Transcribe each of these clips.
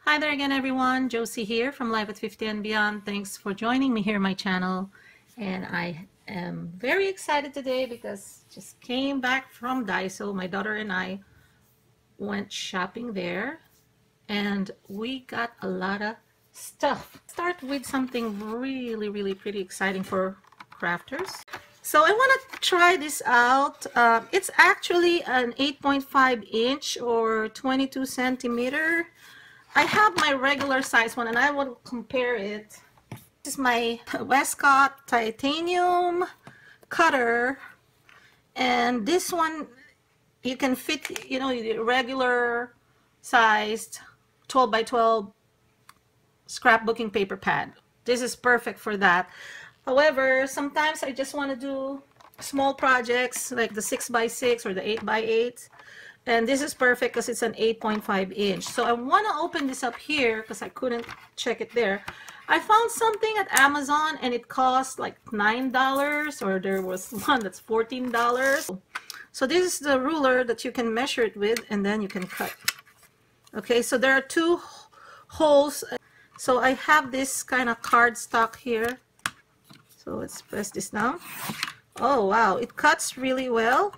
Hi there again, everyone. Josie here from Life at 50 and Beyond. Thanks for joining me here on my channel. And I am very excited today because just came back from Daiso. My daughter and I went shopping there and we got a lot of stuff. Start with something really pretty exciting for crafters. So I want to try this out. It's actually an 8.5 inch or 22 centimeter. I have my regular size one and I will compare it. This is my Westcott titanium cutter, and this one you can fit, you know, the regular sized 12 by 12 scrapbooking paper pad. This is perfect for that. However, sometimes I just want to do small projects like the 6 by 6 or the 8 by 8. And this is perfect because it's an 8.5 inch. So I want to open this up here because I couldn't check it there. I found something at Amazon and it cost like $9, or there was one that's $14. So this is the ruler that you can measure it with and then you can cut. Okay, so there are two holes. So I have this kind of cardstock here. So let's press this down. Oh wow, it cuts really well.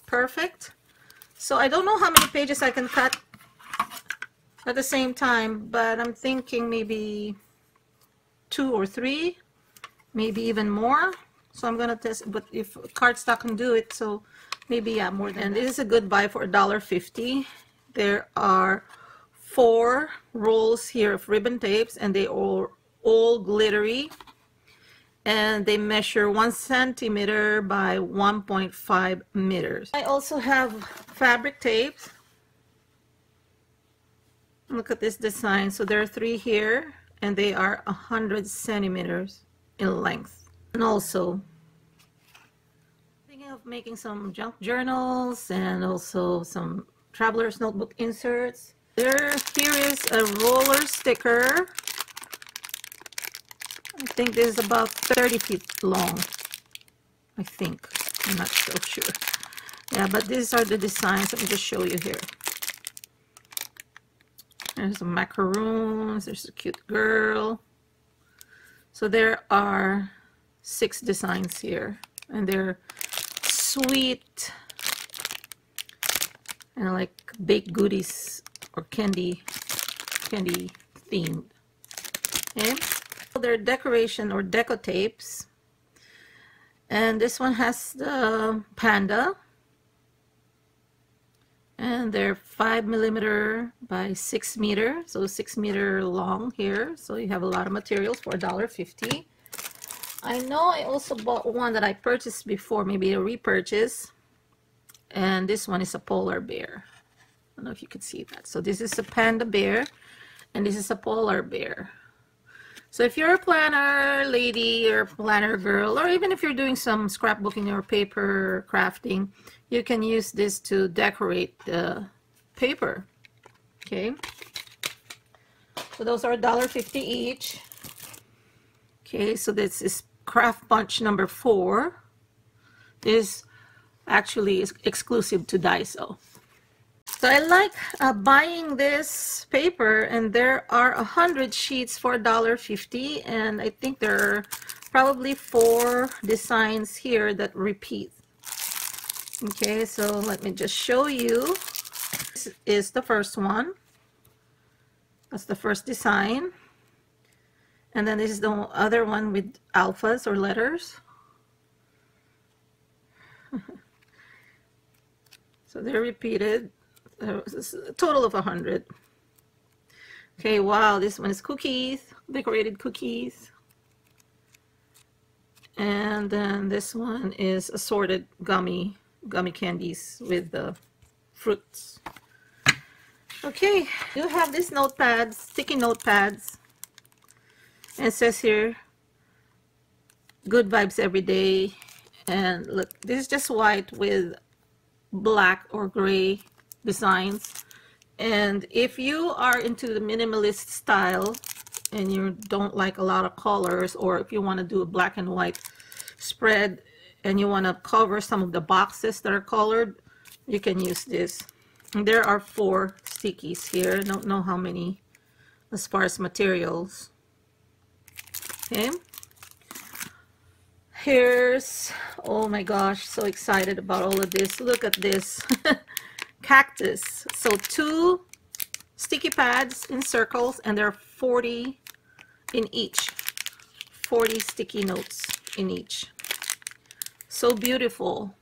Perfect. So I don't know how many pages I can cut at the same time, but I'm thinking maybe 2 or 3, maybe even more. So I'm gonna test, but if cardstock can do it, so maybe yeah, more than. And this is a good buy for $1.50. There are 4 rolls here of ribbon tapes, and they are all glittery. And they measure 1 centimeter by 1.5 meters. I also have fabric tapes. Look at this design. So there are 3 here, and they are 100 centimeters in length. And also, thinking of making some junk journals and also some traveler's notebook inserts. Here is a roller sticker. I think this is about 30 feet long. I think. I'm not so sure. Yeah, but these are the designs. Let me just show you here. There's some macaroons. There's a cute girl. So there are 6 designs here. And they're sweet and like baked goodies or candy themed. Okay. They're decoration or deco tapes, and this one has the panda, and they're 5 millimeter by 6 meter, so 6 meter long here. So you have a lot of materials for $1.50. I know I also bought one that I purchased before, maybe a repurchase, and this one is a polar bear. I don't know if you can see that. So this is a panda bear, and this is a polar bear. So if you're a planner lady or planner girl, or even if you're doing some scrapbooking or paper crafting, you can use this to decorate the paper. Okay. So those are $1.50 each. Okay, so this is Craft Bunch number 4. This actually is exclusive to Daiso. So I like buying this paper, and there are 100 sheets for $1.50, and I think there are probably 4 designs here that repeat. Okay, so let me just show you. This is the first one. That's the first design. And then this is the other one with alphas or letters. So they're repeated. A total of 100. Okay, wow, this one is cookies, decorated cookies. And then this one is assorted gummy candies with the fruits. Okay, you have these notepads, sticky notepads. And it says here, good vibes every day. And look, this is just white with black or gray designs. And if you are into the minimalist style and you don't like a lot of colors, or if you want to do a black and white spread and you want to cover some of the boxes that are colored, you can use this. And there are 4 stickies here. I don't know how many as far as materials. Okay. Here's, oh my gosh, so excited about all of this. Look at this. Cactus. So 2 sticky pads in circles, and there are 40 in each. 40 sticky notes in each. So beautiful.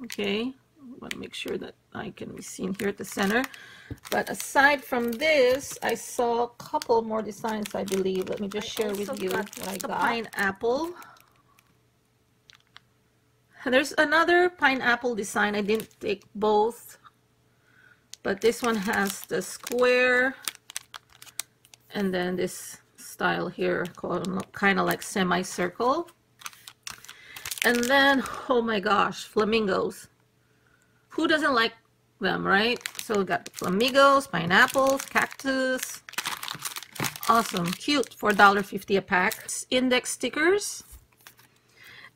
Okay, I want to make sure that I can be seen here at the center. But aside from this, I saw a couple more designs, I believe. Let me just share with you what I got. Pineapple. And there's another pineapple design. I didn't take both, but this one has the square and then this style here called kind of like semicircle. And then, oh my gosh, flamingos. Who doesn't like them, right? So we got flamingos, pineapples, cactus. Awesome, cute for $1.50 a pack. It's index stickers.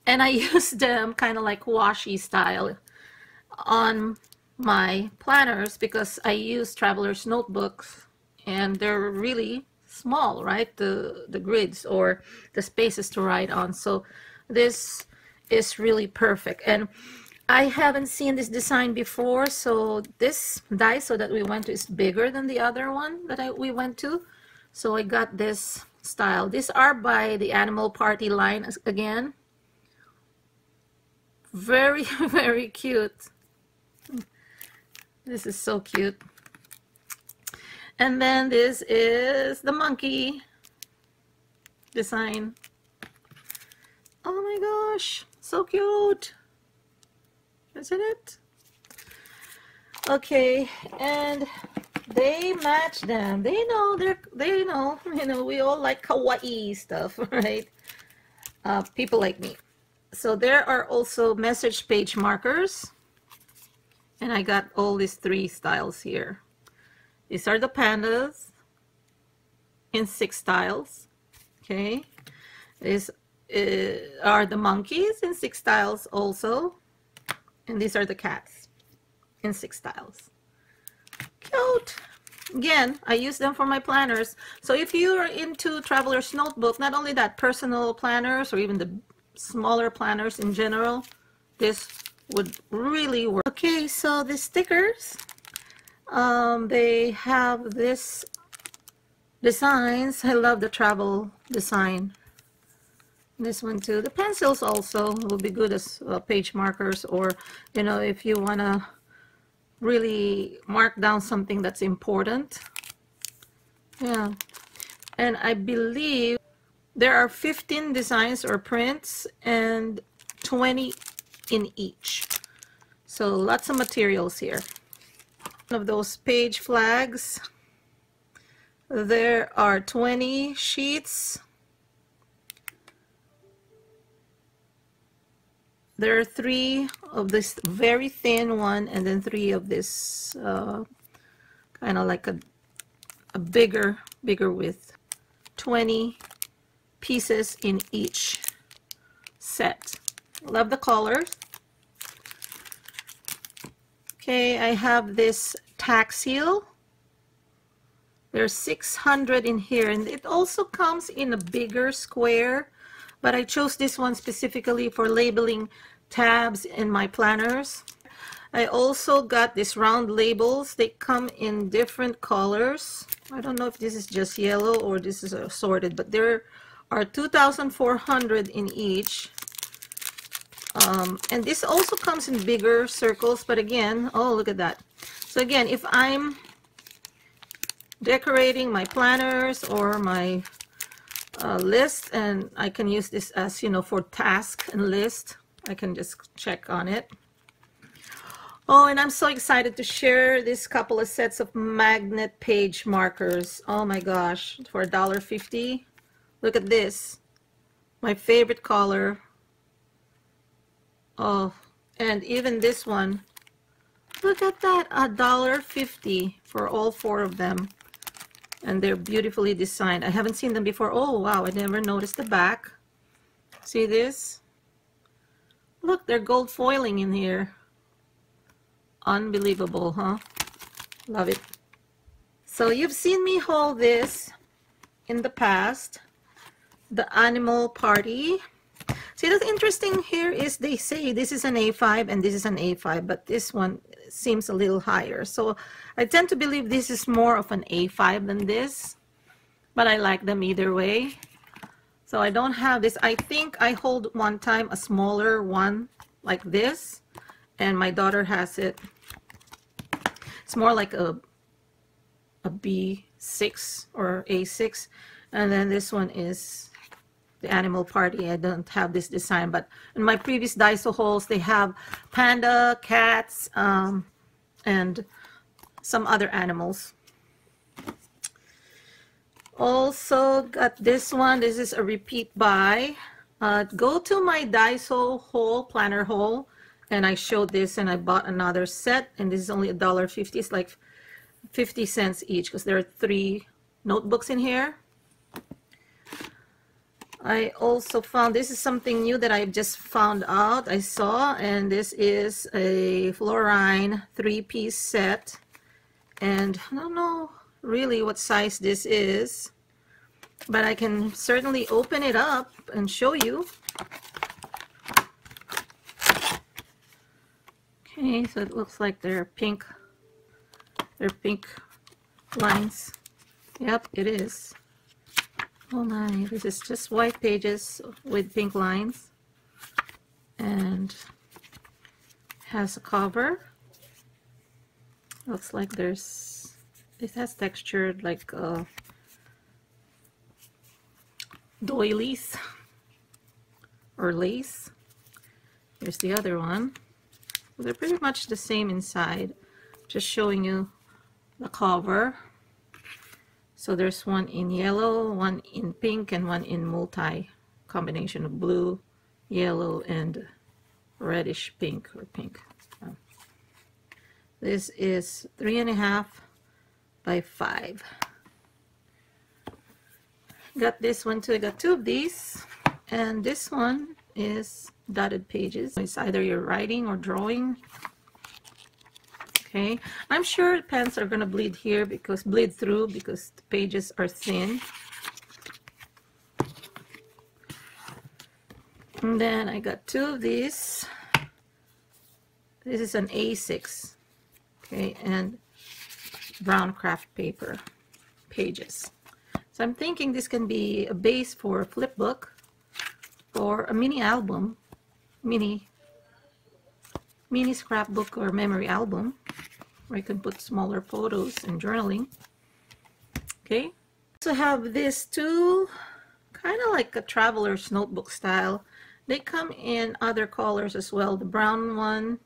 And I use them kind of like washi style on my planners because I use traveler's notebooks and they're really small, right? The grids or the spaces to write on. So this is really perfect. And I haven't seen this design before, so this Daiso that we went to is bigger than the other one that we went to. So I got this style. These are by the Animal Party line again. Very, very cute. This is so cute. And then this is the monkey design. Oh my gosh, so cute. Isn't it? Okay, and they match them. They know we all like kawaii stuff, right? People like me. So there are also message page markers. And I got all these 3 styles here. These are the pandas in 6 styles. Okay. These are the monkeys in 6 styles also. And these are the cats in 6 styles. Cute. Again, I use them for my planners. So if you are into Traveler's Notebook, not only that, personal planners or even the smaller planners in general, this would really work. Okay, so the stickers, they have this designs. I love the travel design. This one too. The pencils also will be good as page markers, or if you want to really mark down something that's important. Yeah. And I believe there are 15 designs or prints and 20 in each. So lots of materials here. One of those page flags. There are 20 sheets. There are 3 of this very thin one, and then 3 of this kind of like a bigger width. 20 pieces in each set. Love the colors. Okay, I have this tack seal. There's 600 in here, and it also comes in a bigger square, but I chose this one specifically for labeling tabs in my planners. I also got these round labels. They come in different colors. I don't know if this is just yellow or this is assorted, but there are 2,400 in each. And this also comes in bigger circles, but again, oh, look at that. So again, if I'm decorating my planners or my list, and I can use this as, for task and list, I can just check on it. Oh, and I'm so excited to share this couple of sets of magnet page markers. Oh my gosh, for $1.50. Look at this. My favorite color. Oh, and even this one. Look at that, $1.50 for all 4 of them. And they're beautifully designed. I haven't seen them before. Oh, wow, I never noticed the back. See this? Look, they're gold foiling in here. Unbelievable, huh? Love it. So you've seen me haul this in the past, the Animal Party. See, that's interesting here is they say this is an A5 and this is an A5, but this one seems a little higher. So I tend to believe this is more of an A5 than this, but I like them either way. So I don't have this. I think I hold one time a smaller one like this, and my daughter has it. It's more like a B6 or A6, and then this one is the Animal Party. I don't have this design, but in my previous Daiso hauls they have panda, cats, and some other animals. Also got this one. This is a repeat buy. Go to my Daiso Haul planner haul, and I showed this, and I bought another set, and this is only $1.50. It's like 50 cents each because there are 3 notebooks in here. I also found, this is something new that I just found out, I saw, and this is a fluorine 3-piece set, and I don't know really what size this is, but I can certainly open it up and show you. Okay, so it looks like they're pink lines. Yep, it is. Oh my, this is just white pages with pink lines, and has a cover. Looks like there's, it has textured like doilies or lace. Here's the other one. They're pretty much the same inside, just showing you the cover. So there's one in yellow, one in pink, and one in multi combination of blue, yellow, and reddish pink or pink. This is 3.5 by 5. Got this one too. I got 2 of these, and this one is dotted pages. It's either you're writing or drawing. Okay, I'm sure pens are gonna bleed here because bleed through because the pages are thin. And then I got 2 of these. This is an A6. Okay, and brown craft paper pages. So I'm thinking this can be a base for a flip book or a mini album, mini scrapbook or memory album, where you can put smaller photos and journaling. Okay, so have this 2, kind of like a traveler's notebook style. They come in other colors as well. The brown one,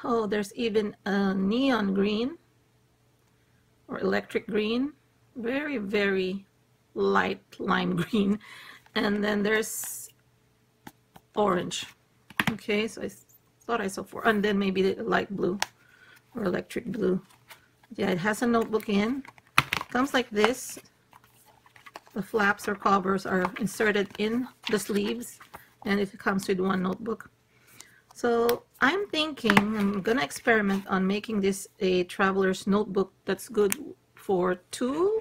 oh, there's even a neon green or electric green, very, very light lime green, and then there's orange. Okay, so I thought I saw 4, and then maybe the light blue or electric blue. Yeah, it has a notebook in. It comes like this. The flaps or covers are inserted in the sleeves, and it comes with 1 notebook. So I'm thinking I'm gonna experiment on making this a traveler's notebook that's good for 2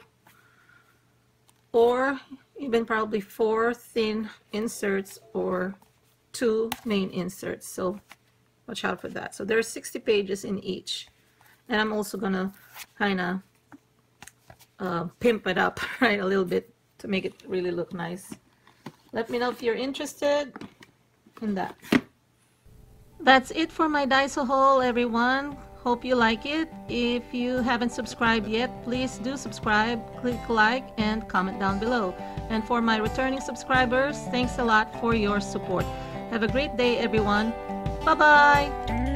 or even probably 4 thin inserts or 2 main inserts. So watch out for that. So there's 60 pages in each, and I'm also gonna kind of pimp it up right a little bit to make it really look nice. Let me know if you're interested in that. That's it for my Daiso haul, everyone. Hope you like it. If you haven't subscribed yet, please do subscribe, click like, and comment down below. And for my returning subscribers, thanks a lot for your support. Have a great day, everyone. Bye-bye.